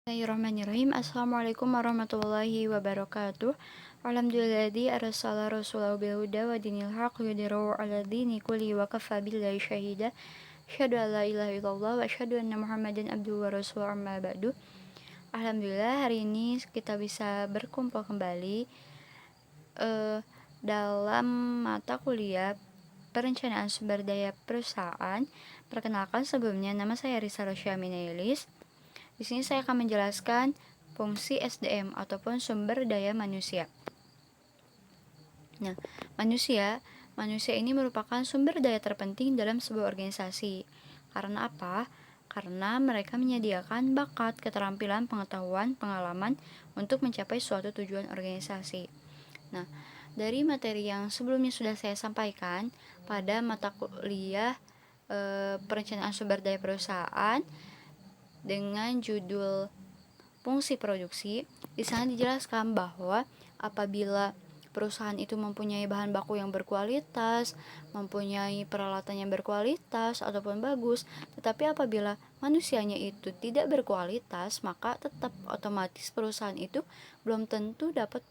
Bismillahirrahmanirrahim. Assalamualaikum warahmatullahi wabarakatuh. Alhamdulilladzi arsala rasulahu bil huda wa dinil haq yudhhirahu 'ala dini kulli wa kafa billahi syahida. Asyhadu an la ilaha illallah wa asyhadu anna Muhammadan abduhu wa rasuluhu amma ba'du. Alhamdulillah hari ini kita bisa berkumpul kembali dalam mata kuliah Perencanaan Sumber Daya Perusahaan. Perkenalkan, sebelumnya nama saya Risa Rosya Minailis. Di sini saya akan menjelaskan fungsi SDM ataupun sumber daya manusia. Nah, manusia ini merupakan sumber daya terpenting dalam sebuah organisasi. Karena apa? Karena mereka menyediakan bakat, keterampilan, pengetahuan, pengalaman untuk mencapai suatu tujuan organisasi. Nah, dari materi yang sebelumnya sudah saya sampaikan pada mata kuliah Perencanaan Sumber Daya Perusahaan dengan judul fungsi produksi, di sana dijelaskan bahwa apabila perusahaan itu mempunyai bahan baku yang berkualitas, mempunyai peralatan yang berkualitas ataupun bagus, tetapi apabila manusianya itu tidak berkualitas, maka tetap otomatis perusahaan itu belum tentu dapat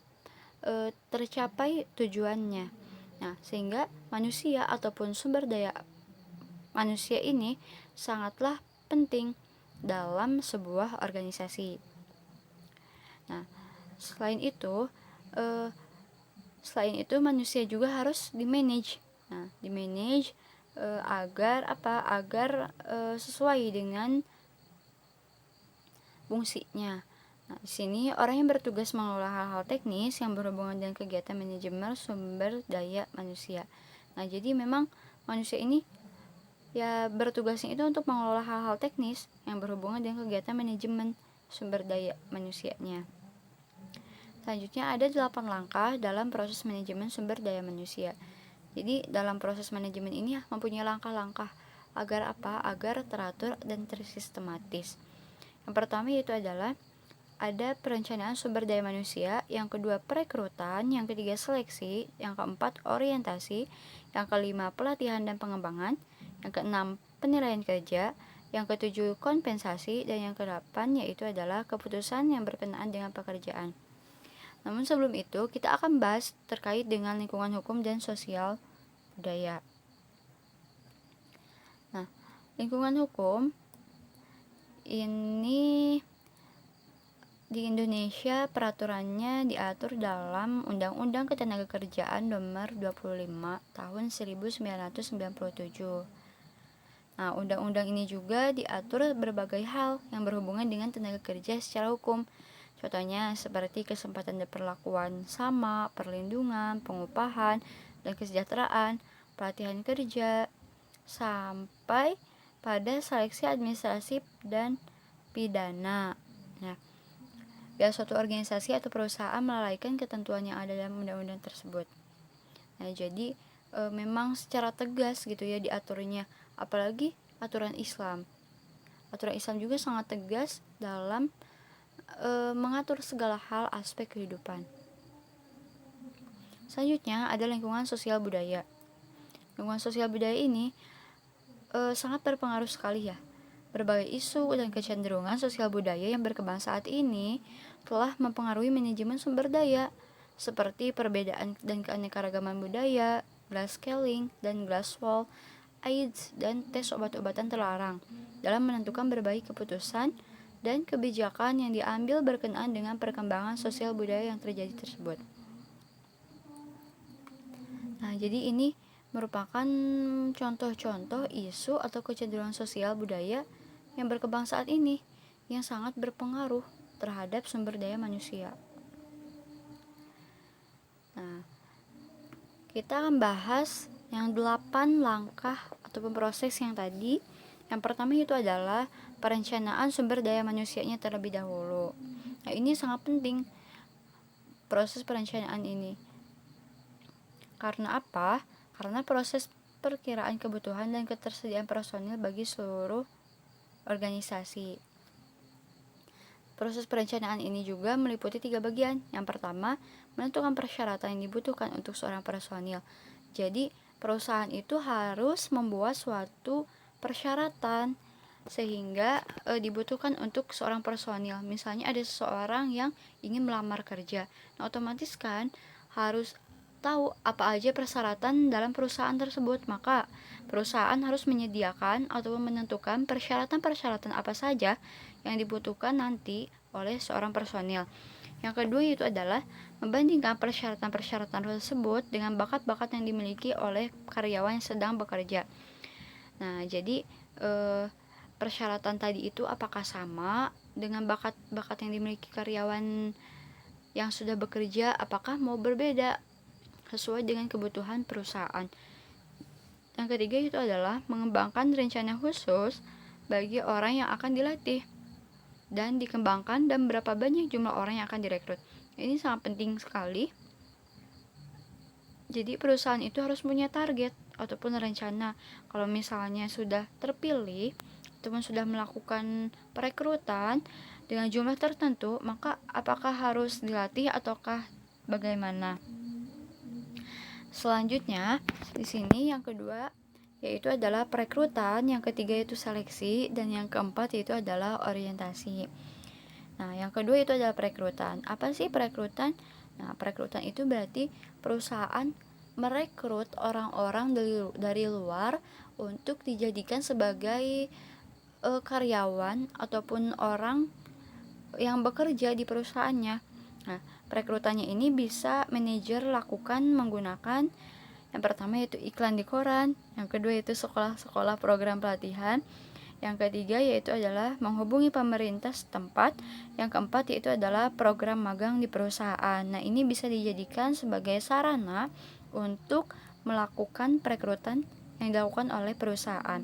tercapai tujuannya. Nah, sehingga manusia ataupun sumber daya manusia ini sangatlah penting dalam sebuah organisasi. Nah, selain itu manusia juga harus di-manage. Nah, di-manage agar sesuai dengan fungsinya. Nah, di sini orang yang bertugas mengelola hal-hal teknis yang berhubungan dengan kegiatan manajemen sumber daya manusia. Nah, jadi memang manusia ini ya bertugasnya itu untuk mengelola hal-hal teknis yang berhubungan dengan kegiatan manajemen sumber daya manusianya. Selanjutnya ada 8 langkah dalam proses manajemen sumber daya manusia. Jadi dalam proses manajemen ini mempunyai langkah-langkah agar apa? Agar teratur dan tersistematis. Yang pertama yaitu adalah ada perencanaan sumber daya manusia, yang kedua perekrutan, yang ketiga seleksi, yang keempat orientasi, yang kelima pelatihan dan pengembangan, yang keenam penilaian kerja, yang ketujuh kompensasi, dan yang kedelapan yaitu adalah keputusan yang berkenaan dengan pekerjaan. Namun sebelum itu kita akan bahas terkait dengan lingkungan hukum dan sosial budaya. Nah, lingkungan hukum ini di Indonesia peraturannya diatur dalam Undang-Undang Ketenagakerjaan Nomor 25 Tahun 1997. Nah, undang-undang ini juga diatur berbagai hal yang berhubungan dengan tenaga kerja secara hukum. Contohnya seperti kesempatan dan perlakuan sama, perlindungan, pengupahan, dan kesejahteraan, pelatihan kerja, sampai pada seleksi administratif dan pidana. Nah, biar suatu organisasi atau perusahaan melalaikan ketentuan yang ada dalam undang-undang tersebut. Nah, jadi memang secara tegas gitu ya diaturnya, apalagi aturan Islam. Aturan Islam juga sangat tegas dalam mengatur segala hal aspek kehidupan. Selanjutnya ada lingkungan sosial budaya. Lingkungan sosial budaya ini sangat berpengaruh sekali ya. Berbagai isu dan kecenderungan sosial budaya yang berkembang saat ini telah mempengaruhi manajemen sumber daya, seperti perbedaan dan keanekaragaman budaya, glass scaling dan glass wall, AIDS, dan tes obat-obatan terlarang dalam menentukan berbagai keputusan dan kebijakan yang diambil berkenaan dengan perkembangan sosial budaya yang terjadi tersebut. Nah, jadi ini merupakan contoh-contoh isu atau kecenderungan sosial budaya yang berkembang saat ini yang sangat berpengaruh terhadap sumber daya manusia. Nah, kita akan bahas yang 8 langkah ataupun proses yang tadi. Yang pertama itu adalah perencanaan sumber daya manusianya terlebih dahulu. Nah, ini sangat penting proses perencanaan ini. Karena apa? Karena proses perkiraan kebutuhan dan ketersediaan personil bagi seluruh organisasi. Proses perencanaan ini juga meliputi 3 bagian. Yang pertama, menentukan persyaratan yang dibutuhkan untuk seorang personil. Jadi, perusahaan itu harus membuat suatu persyaratan sehingga dibutuhkan untuk seorang personil. Misalnya ada seseorang yang ingin melamar kerja, nah otomatis kan harus tahu apa aja persyaratan dalam perusahaan tersebut, maka perusahaan harus menyediakan atau menentukan persyaratan-persyaratan apa saja yang dibutuhkan nanti oleh seorang personil. Yang kedua itu adalah membandingkan persyaratan-persyaratan tersebut dengan bakat-bakat yang dimiliki oleh karyawan yang sedang bekerja. Nah, jadi persyaratan tadi itu apakah sama dengan bakat-bakat yang dimiliki karyawan yang sudah bekerja, apakah mau berbeda sesuai dengan kebutuhan perusahaan. Yang ketiga itu adalah mengembangkan rencana khusus bagi orang yang akan dilatih dan dikembangkan dan berapa banyak jumlah orang yang akan direkrut. Ini sangat penting sekali. Jadi perusahaan itu harus punya target ataupun rencana. Kalau misalnya sudah terpilih ataupun sudah melakukan perekrutan dengan jumlah tertentu, maka apakah harus dilatih ataukah bagaimana? Selanjutnya, di sini yang kedua yaitu adalah perekrutan, yang ketiga itu seleksi, dan yang keempat yaitu adalah orientasi. Nah, yang kedua itu adalah perekrutan. Apa sih perekrutan? Nah, perekrutan itu berarti perusahaan merekrut orang-orang dari luar untuk dijadikan sebagai karyawan ataupun orang yang bekerja di perusahaannya. Nah, perekrutannya ini bisa manajer lakukan menggunakan yang pertama yaitu iklan di koran, yang kedua yaitu sekolah-sekolah program pelatihan, yang ketiga yaitu adalah menghubungi pemerintah setempat, yang keempat yaitu adalah program magang di perusahaan. Nah, ini bisa dijadikan sebagai sarana untuk melakukan perekrutan yang dilakukan oleh perusahaan.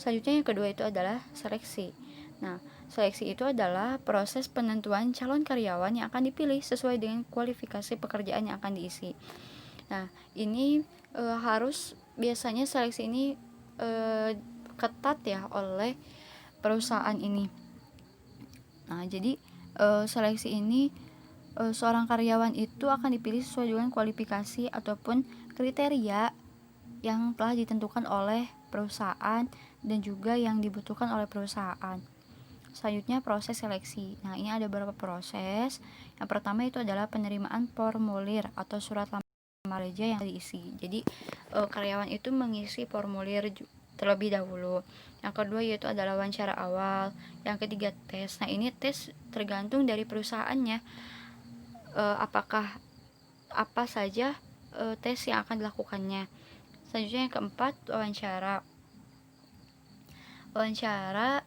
Selanjutnya yang kedua itu adalah seleksi. Nah, seleksi itu adalah proses penentuan calon karyawan yang akan dipilih sesuai dengan kualifikasi pekerjaan yang akan diisi. Nah, ini harus biasanya seleksi ini ketat ya oleh perusahaan ini. Nah, jadi seleksi ini seorang karyawan itu akan dipilih sesuai dengan kualifikasi ataupun kriteria yang telah ditentukan oleh perusahaan dan juga yang dibutuhkan oleh perusahaan. Selanjutnya proses seleksi. Nah, ini ada beberapa proses. Yang pertama itu adalah penerimaan formulir atau surat lamar kerja yang diisi. Jadi karyawan itu mengisi formulir terlebih dahulu. Yang kedua yaitu adalah wawancara awal. Yang ketiga tes. Nah, ini tes tergantung dari perusahaannya. Apakah apa saja tes yang akan dilakukannya. Selanjutnya yang keempat wawancara. Wawancara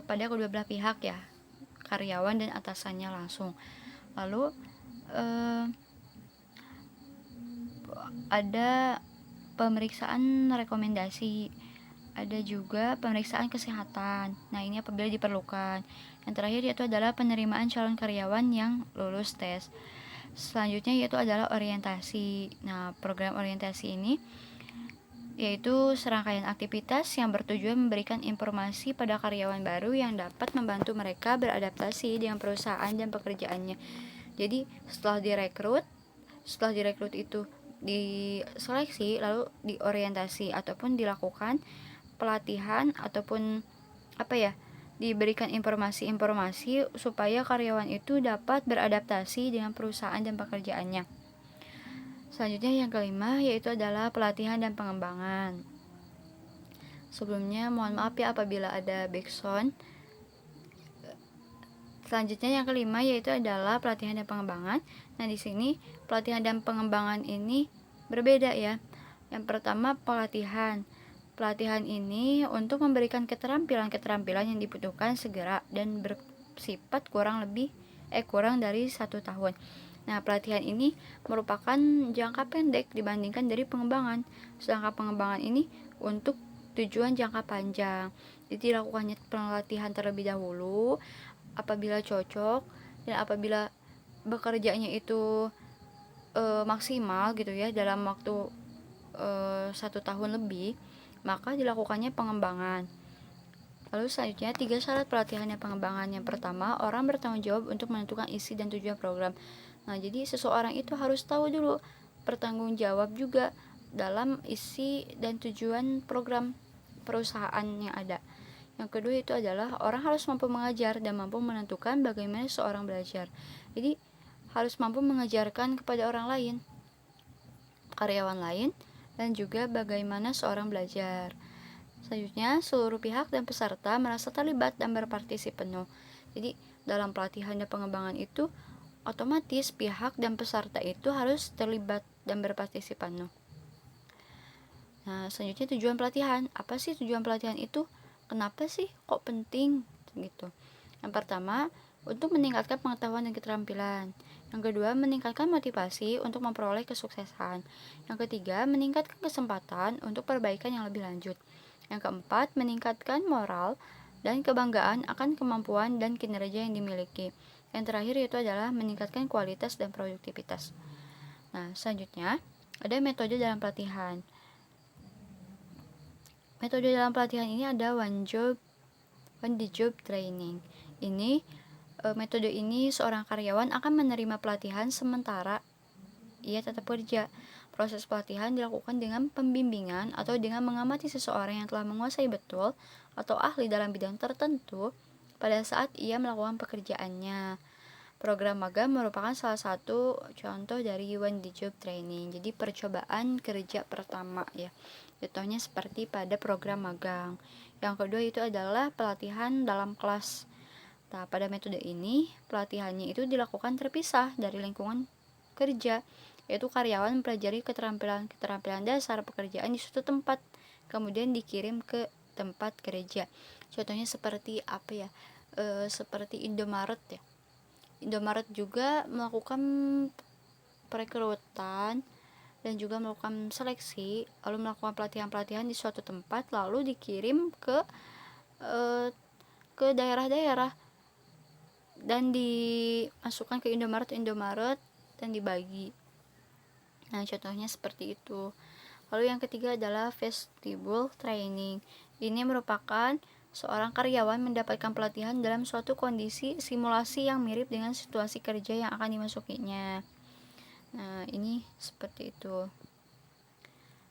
pada kedua belah pihak ya, karyawan dan atasannya langsung. Lalu ada pemeriksaan rekomendasi, ada juga pemeriksaan kesehatan. Nah, ini apabila diperlukan. Yang terakhir yaitu adalah penerimaan calon karyawan yang lulus tes. Selanjutnya yaitu adalah orientasi. Nah, program orientasi ini yaitu serangkaian aktivitas yang bertujuan memberikan informasi pada karyawan baru yang dapat membantu mereka beradaptasi dengan perusahaan dan pekerjaannya. Jadi setelah direkrut itu diseleksi, lalu diorientasi ataupun dilakukan pelatihan ataupun diberikan informasi-informasi supaya karyawan itu dapat beradaptasi dengan perusahaan dan pekerjaannya. Selanjutnya yang kelima yaitu adalah pelatihan dan pengembangan. Sebelumnya mohon maaf ya apabila ada backsound. Selanjutnya yang kelima yaitu adalah pelatihan dan pengembangan. Nah, di sini pelatihan dan pengembangan ini berbeda ya. Yang pertama pelatihan. Pelatihan ini untuk memberikan keterampilan-keterampilan yang dibutuhkan segera dan bersifat kurang dari 1 tahun. Nah, pelatihan ini merupakan jangka pendek dibandingkan dari pengembangan. Sedangkan pengembangan ini untuk tujuan jangka panjang. Jadi dilakukannya pelatihan terlebih dahulu apabila cocok dan apabila bekerjanya itu maksimal gitu ya dalam waktu 1 tahun lebih, maka dilakukannya pengembangan. Lalu selanjutnya 3 syarat pelatihan dan pengembangan. Yang pertama, orang bertanggung jawab untuk menentukan isi dan tujuan program. Nah, jadi seseorang itu harus tahu dulu bertanggung jawab juga dalam isi dan tujuan program perusahaan yang ada. Yang kedua itu adalah orang harus mampu mengajar dan mampu menentukan bagaimana seorang belajar. Jadi harus mampu mengajarkan kepada orang lain, karyawan lain, dan juga bagaimana seorang belajar. Selanjutnya, seluruh pihak dan peserta merasa terlibat dan berpartisipasi penuh. Jadi, dalam pelatihan dan pengembangan itu, otomatis pihak dan peserta itu harus terlibat dan berpartisipasi penuh. Nah, selanjutnya tujuan pelatihan. Apa sih tujuan pelatihan itu? Kenapa sih kok penting? Gitu. Yang pertama, untuk meningkatkan pengetahuan dan keterampilan. Yang kedua, meningkatkan motivasi untuk memperoleh kesuksesan. Yang ketiga, meningkatkan kesempatan untuk perbaikan yang lebih lanjut. Yang keempat, meningkatkan moral dan kebanggaan akan kemampuan dan kinerja yang dimiliki. Yang terakhir yaitu adalah meningkatkan kualitas dan produktivitas. Nah, selanjutnya, ada metode dalam pelatihan. Metode dalam pelatihan ini ada one the job training. Metode ini seorang karyawan akan menerima pelatihan sementara ia tetap kerja. Proses pelatihan dilakukan dengan pembimbingan atau dengan mengamati seseorang yang telah menguasai betul atau ahli dalam bidang tertentu pada saat ia melakukan pekerjaannya. Program magang merupakan salah satu contoh dari one the job training. Jadi percobaan kerja pertama ya. Contohnya seperti pada program magang. Yang kedua itu adalah pelatihan dalam kelas. Nah, pada metode ini, pelatihannya itu dilakukan terpisah dari lingkungan kerja, yaitu karyawan mempelajari keterampilan dasar pekerjaan di suatu tempat, kemudian dikirim ke tempat kerja. Contohnya seperti apa ya? Seperti Indomaret ya. Indomaret juga melakukan perekrutan dan juga melakukan seleksi, lalu melakukan pelatihan-pelatihan di suatu tempat, lalu dikirim ke daerah-daerah dan dimasukkan ke Indomaret dan dibagi. Nah, contohnya seperti itu. Lalu yang ketiga adalah vestibule training. Ini merupakan seorang karyawan mendapatkan pelatihan dalam suatu kondisi simulasi yang mirip dengan situasi kerja yang akan dimasukinya. Nah, ini seperti itu.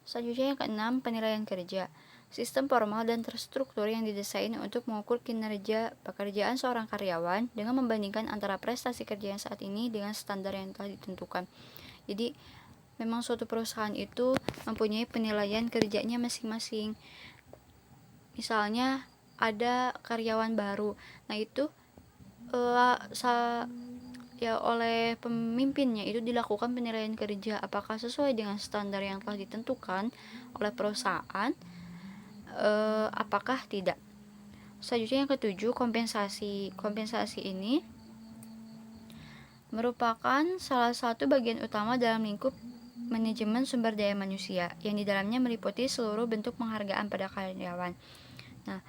Selanjutnya yang keenam, penilaian kerja. Sistem formal dan terstruktur yang didesain untuk mengukur kinerja pekerjaan seorang karyawan dengan membandingkan antara prestasi kerja yang saat ini dengan standar yang telah ditentukan. Jadi, memang suatu perusahaan itu mempunyai penilaian kerjanya masing-masing. Misalnya ada karyawan baru, nah itu oleh pemimpinnya itu dilakukan penilaian kerja apakah sesuai dengan standar yang telah ditentukan oleh perusahaan, apakah tidak. Selanjutnya yang ketujuh, kompensasi. Kompensasi ini merupakan salah satu bagian utama dalam lingkup manajemen sumber daya manusia yang di dalamnya meliputi seluruh bentuk penghargaan pada karyawan. Nah,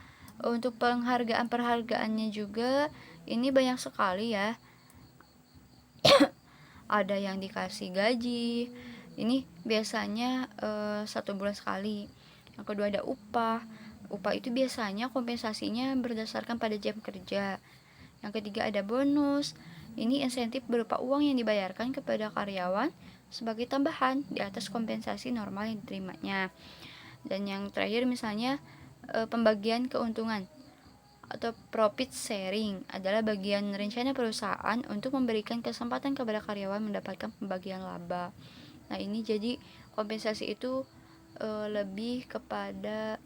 untuk penghargaannya juga ini banyak sekali ya. Ada yang dikasih gaji, ini biasanya 1 bulan sekali. Yang kedua ada upah itu biasanya kompensasinya berdasarkan pada jam kerja. Yang ketiga ada bonus, ini insentif berupa uang yang dibayarkan kepada karyawan sebagai tambahan di atas kompensasi normal yang diterimanya. Dan yang terakhir misalnya pembagian keuntungan atau profit sharing adalah bagian rencana perusahaan untuk memberikan kesempatan kepada karyawan mendapatkan pembagian laba. Nah, ini jadi kompensasi itu lebih kepada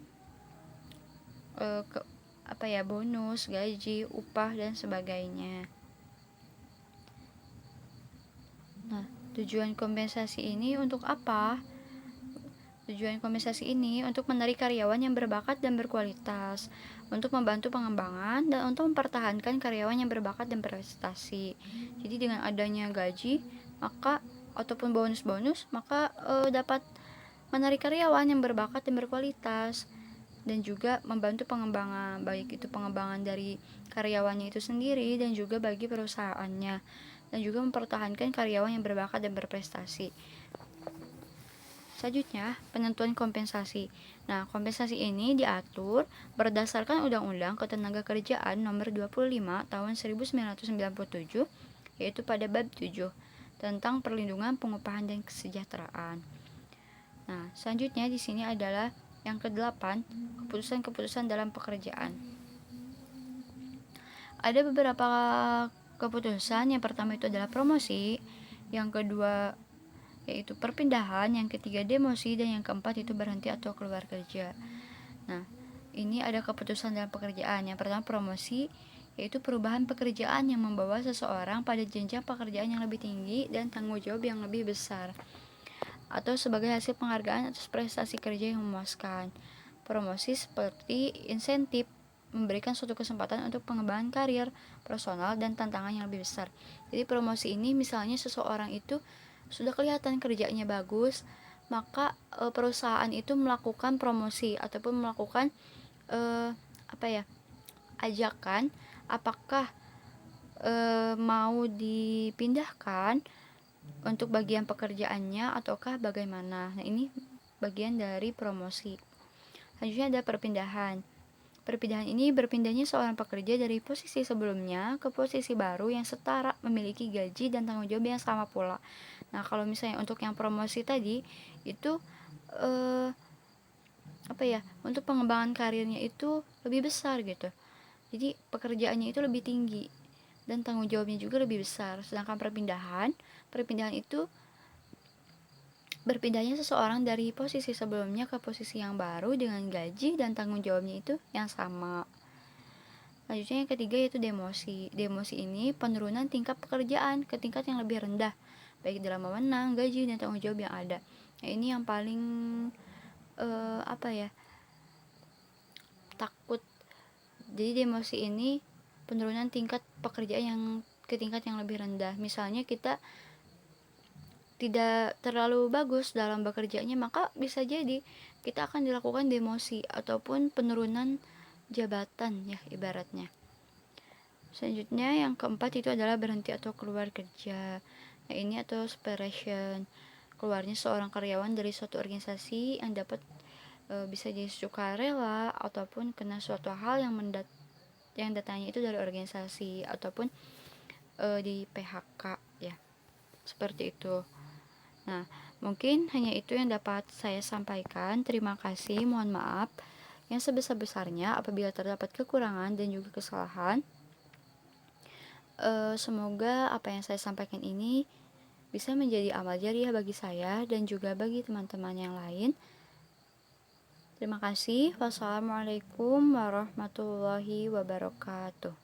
bonus, gaji, upah dan sebagainya. Nah, tujuan kompensasi ini untuk apa? Tujuan kompensasi ini untuk menarik karyawan yang berbakat dan berkualitas, untuk membantu pengembangan dan untuk mempertahankan karyawan yang berbakat dan berprestasi. Jadi dengan adanya gaji, maka ataupun bonus-bonus, maka dapat menarik karyawan yang berbakat dan berkualitas dan juga membantu pengembangan, baik itu pengembangan dari karyawannya itu sendiri dan juga bagi perusahaannya, dan juga mempertahankan karyawan yang berbakat dan berprestasi. Selanjutnya, penentuan kompensasi. Nah, kompensasi ini diatur berdasarkan Undang-Undang Ketenagakerjaan Nomor 25 Tahun 1997, yaitu pada bab 7 tentang perlindungan pengupahan dan kesejahteraan. Nah, selanjutnya di sini adalah yang ke-8, keputusan-keputusan dalam pekerjaan. Ada beberapa keputusan. Yang pertama itu adalah promosi, yang kedua yaitu perpindahan, yang ketiga demosi, dan yang keempat itu berhenti atau keluar kerja. Nah, ini ada keputusan dalam pekerjaan. Yang pertama promosi, yaitu perubahan pekerjaan yang membawa seseorang pada jenjang pekerjaan yang lebih tinggi dan tanggung jawab yang lebih besar, atau sebagai hasil penghargaan atas prestasi kerja yang memuaskan. Promosi seperti insentif, memberikan suatu kesempatan untuk pengembangan karir personal dan tantangan yang lebih besar. Jadi promosi ini misalnya seseorang itu sudah kelihatan kerjanya bagus, maka perusahaan itu melakukan promosi ataupun melakukan apa ya, ajakan apakah mau dipindahkan untuk bagian pekerjaannya ataukah bagaimana. Nah, ini bagian dari promosi. Selanjutnya ada perpindahan. Perpindahan ini berpindahnya seorang pekerja dari posisi sebelumnya ke posisi baru yang setara, memiliki gaji dan tanggung jawab yang sama pula. Nah, kalau misalnya untuk yang promosi tadi itu eh, apa ya, untuk pengembangan karirnya itu lebih besar gitu. Jadi pekerjaannya itu lebih tinggi dan tanggung jawabnya juga lebih besar. Sedangkan perpindahan itu berpindahnya seseorang dari posisi sebelumnya ke posisi yang baru dengan gaji dan tanggung jawabnya itu yang sama. Selanjutnya yang ketiga yaitu demosi. Demosi ini penurunan tingkat pekerjaan ke tingkat yang lebih rendah, baik dalam wewenang, gaji, dan tanggung jawab yang ada. Nah, ini yang paling apa ya, takut. Jadi demosi ini penurunan tingkat pekerjaan yang ke tingkat yang lebih rendah. Misalnya kita tidak terlalu bagus dalam bekerjanya, maka bisa jadi kita akan dilakukan demosi ataupun penurunan jabatan ya ibaratnya. Selanjutnya yang keempat itu adalah berhenti atau keluar kerja. Nah, ini atau separation, keluarnya seorang karyawan dari suatu organisasi yang dapat bisa jadi sukarela ataupun kena suatu hal yang datanya itu dari organisasi ataupun di PHK ya. Seperti itu. Nah, mungkin hanya itu yang dapat saya sampaikan. Terima kasih, mohon maaf yang sebesar-besarnya apabila terdapat kekurangan dan juga kesalahan. Semoga apa yang saya sampaikan ini bisa menjadi amal jariah bagi saya dan juga bagi teman-teman yang lain. Terima kasih. Wassalamualaikum warahmatullahi wabarakatuh.